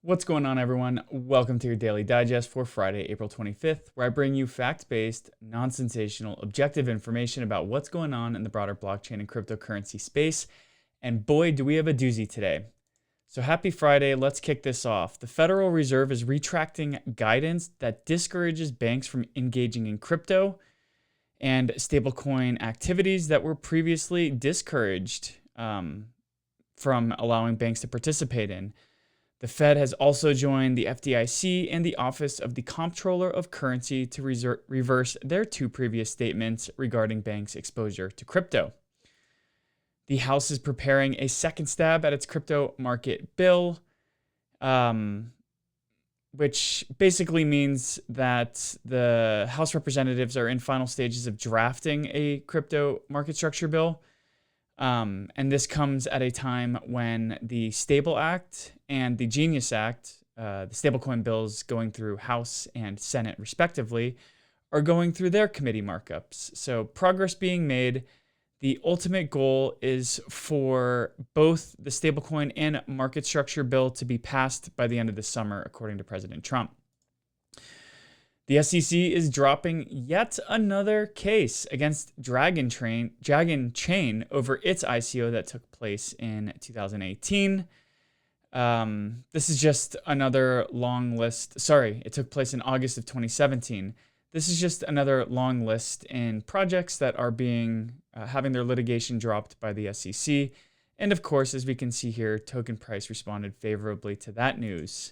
What's going on, everyone? Welcome to your daily digest for Friday, April 25th, where I bring you fact-based, non-sensational, objective information about what's going on in the broader blockchain and cryptocurrency space. And boy, do we have a doozy today. So happy Friday, let's kick this off. The Federal Reserve is retracting guidance that discourages banks from engaging in crypto and stablecoin activities that were previously discouraged from allowing banks to participate in. The Fed has also joined the FDIC and the Office of the Comptroller of Currency to reverse their two previous statements regarding banks' exposure to crypto. The House is preparing a second stab at its crypto market bill, which basically means that the House representatives are in final stages of drafting a crypto market structure bill. And this comes at a time when the Stable Act and the Genius Act, the stablecoin bills going through House and Senate respectively, are going through their committee markups. So progress being made. The ultimate goal is for both the stablecoin and market structure bill to be passed by the end of the summer, according to President Trump. The SEC is dropping yet another case against DragonChain over its ICO that took place in 2018. This is just another long list. Sorry, it took place in August of 2017. This is just another long list in projects that are having their litigation dropped by the SEC. And of course, as we can see here, token price responded favorably to that news.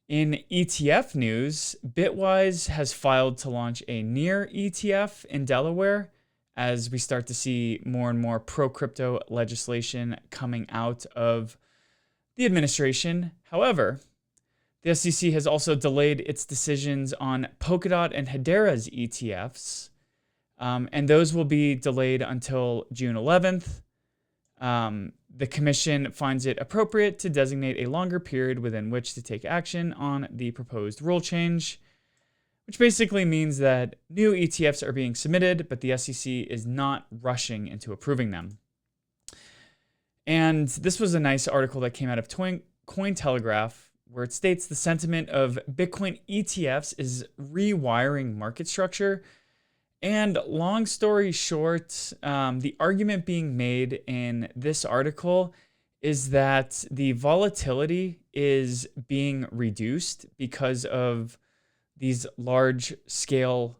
In ETF news, Bitwise has filed to launch a near ETF in Delaware as we start to see more and more pro-crypto legislation coming out of the administration. However, the SEC has also delayed its decisions on Polkadot and Hedera's ETFs, and those will be delayed until June 11th. The commission finds it appropriate to designate a longer period within which to take action on the proposed rule change, which basically means that new ETFs are being submitted, but the SEC is not rushing into approving them. And this was a nice article that came out of Cointelegraph, where it states the sentiment of Bitcoin ETFs is rewiring market structure. And long story short, the argument being made in this article is that the volatility is being reduced because of these large-scale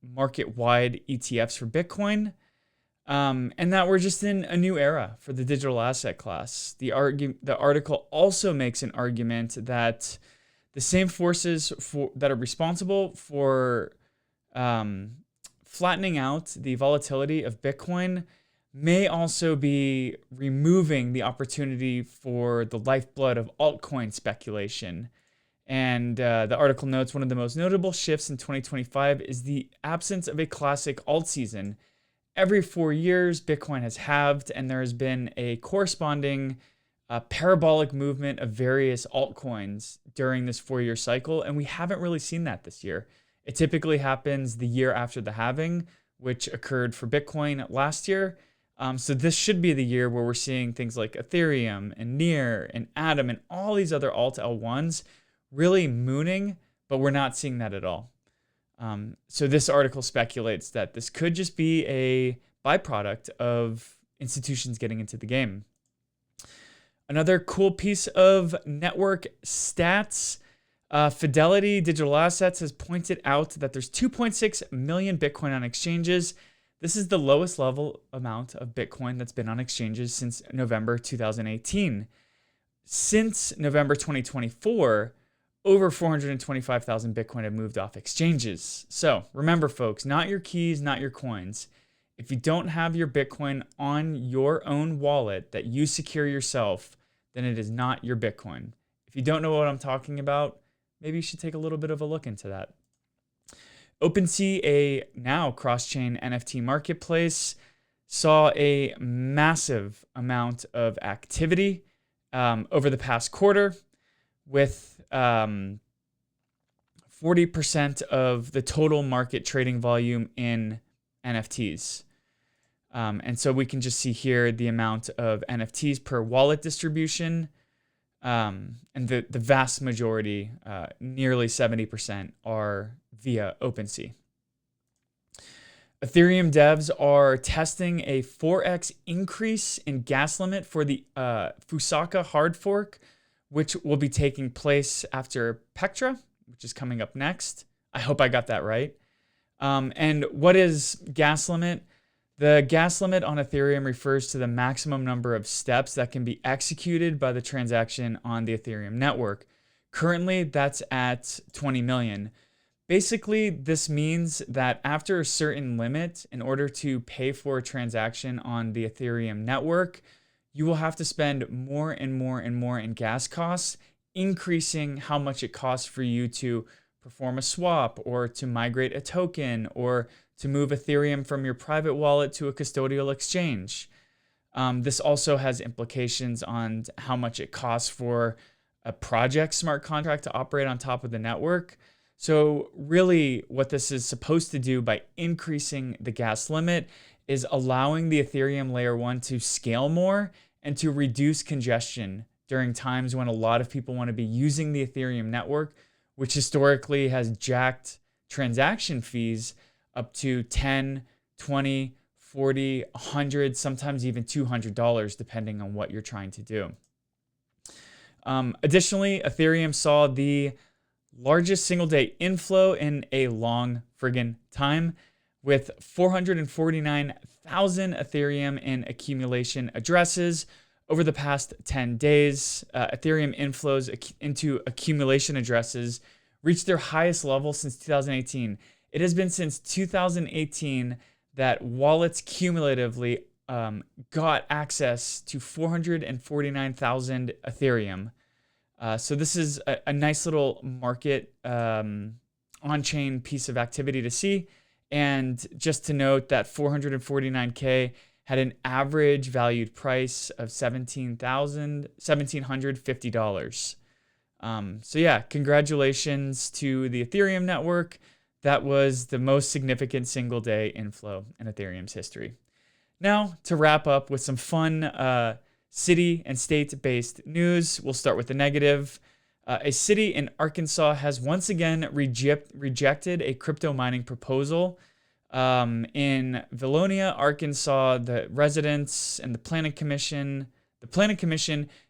market-wide ETFs for Bitcoin, and that we're just in a new era for the digital asset class. The article also makes an argument that the same forces that are responsible for flattening out the volatility of Bitcoin may also be removing the opportunity for the lifeblood of altcoin speculation. And the article notes one of the most notable shifts in 2025 is the absence of a classic alt season. Every 4 years, Bitcoin has halved, and there has been a corresponding parabolic movement of various altcoins during this 4-year cycle, and we haven't really seen that this year. It typically happens the year after the halving, which occurred for Bitcoin last year. So this should be the year where we're seeing things like Ethereum and Near and Atom and all these other alt L1s really mooning, but we're not seeing that at all. So this article speculates that this could just be a byproduct of institutions getting into the game. Another cool piece of network stats. Fidelity Digital Assets has pointed out that there's 2.6 million Bitcoin on exchanges. This is the lowest level amount of Bitcoin that's been on exchanges since November 2018. Since November 2024, over 425,000 Bitcoin have moved off exchanges. So remember, folks, not your keys, not your coins. If you don't have your Bitcoin on your own wallet that you secure yourself, then it is not your Bitcoin. If you don't know what I'm talking about, maybe you should take a little bit of a look into that. OpenSea, a now cross-chain NFT marketplace, saw a massive amount of activity over the past quarter, with 40% of the total market trading volume in NFTs. And so we can just see here the amount of NFTs per wallet distribution. And the vast majority, nearly 70%, are via OpenSea. Ethereum devs are testing a 4x increase in gas limit for the Fusaka hard fork, which will be taking place after Pectra, which is coming up next. I hope I got that right. And what is gas limit? The gas limit on Ethereum refers to the maximum number of steps that can be executed by the transaction on the Ethereum network. Currently, that's at 20 million. Basically, this means that after a certain limit, in order to pay for a transaction on the Ethereum network, you will have to spend more and more and more in gas costs, increasing how much it costs for you to perform a swap or to migrate a token or to move Ethereum from your private wallet to a custodial exchange. This also has implications on how much it costs for a project smart contract to operate on top of the network. So really what this is supposed to do by increasing the gas limit is allowing the Ethereum layer 1 to scale more and to reduce congestion during times when a lot of people want to be using the Ethereum network, which historically has jacked transaction fees up to $10, $20, $40, $100, sometimes even $200, depending on what you're trying to do. Additionally, Ethereum saw the largest single day inflow in a long friggin' time, with 449,000 Ethereum in accumulation addresses over the past 10 days. Ethereum inflows into accumulation addresses reached their highest level since 2018. It has been since 2018 that wallets cumulatively got access to 449,000 Ethereum. So this is a nice little market on-chain piece of activity to see. And just to note that 449K had an average valued price of $1,750. So yeah, congratulations to the Ethereum network. That was the most significant single day inflow in Ethereum's history. Now, to wrap up with some fun city and state-based news, we'll start with the negative. A city in Arkansas has once again rejected a crypto mining proposal. In Valonia, Arkansas, the residents and the planning commission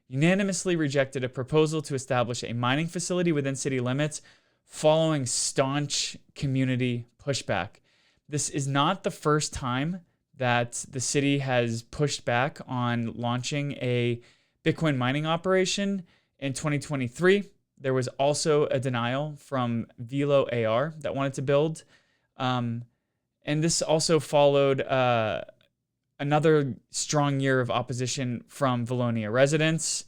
unanimously rejected a proposal to establish a mining facility within city limits following staunch community pushback. This is not the first time that the city has pushed back on launching a Bitcoin mining operation. In 2023, there was also a denial from Velo AR that wanted to build. And this also followed another strong year of opposition from Valonia residents.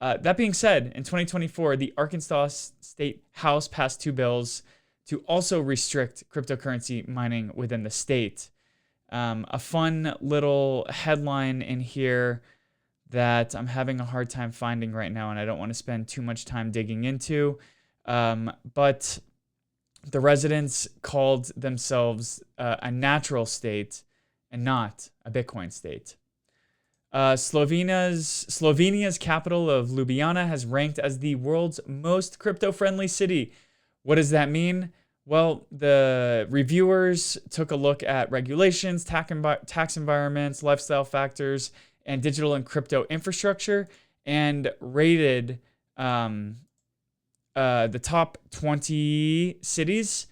That being said, in 2024, the Arkansas State House passed 2 bills to also restrict cryptocurrency mining within the state. A fun little headline in here that I'm having a hard time finding right now, and I don't want to spend too much time digging into. But the residents called themselves a natural state and not a Bitcoin state. Slovenia's capital of Ljubljana has ranked as the world's most crypto-friendly city. What does that mean? Well, the reviewers took a look at regulations, tax environments, lifestyle factors, and digital and crypto infrastructure, and rated the top 20 cities,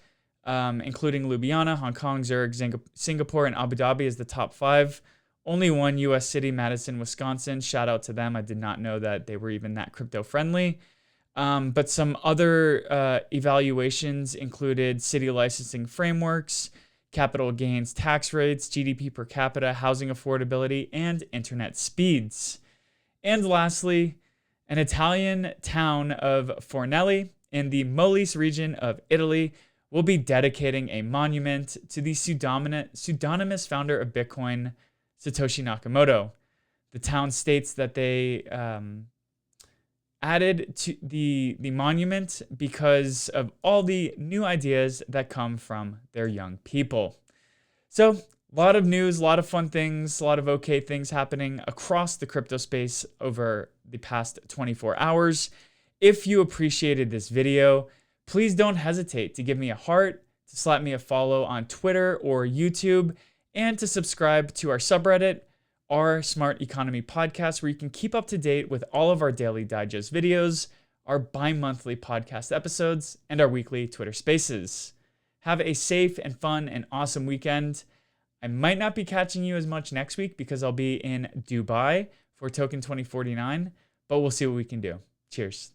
including Ljubljana, Hong Kong, Zurich, Singapore, and Abu Dhabi as the top 5. Only one U.S. city, Madison, Wisconsin. Shout out to them. I did not know that they were even that crypto-friendly. But some other evaluations included city licensing frameworks, capital gains tax rates, GDP per capita, housing affordability, and internet speeds. And lastly, an Italian town of Fornelli in the Molise region of Italy will be dedicating a monument to the pseudonymous founder of Bitcoin, Satoshi Nakamoto. The town states that they added to the monument because of all the new ideas that come from their young people. So A lot of news, a lot of fun things, a lot of okay things happening across the crypto space over the past 24 hours. If you appreciated this video, please don't hesitate to give me a heart, to slap me a follow on Twitter or YouTube, and to subscribe to our subreddit, our Smart Economy podcast, where you can keep up to date with all of our daily digest videos, our bi-monthly podcast episodes, and our weekly Twitter spaces. Have a safe and fun and awesome weekend. I might not be catching you as much next week because I'll be in Dubai for Token 2049, but we'll see what we can do. Cheers.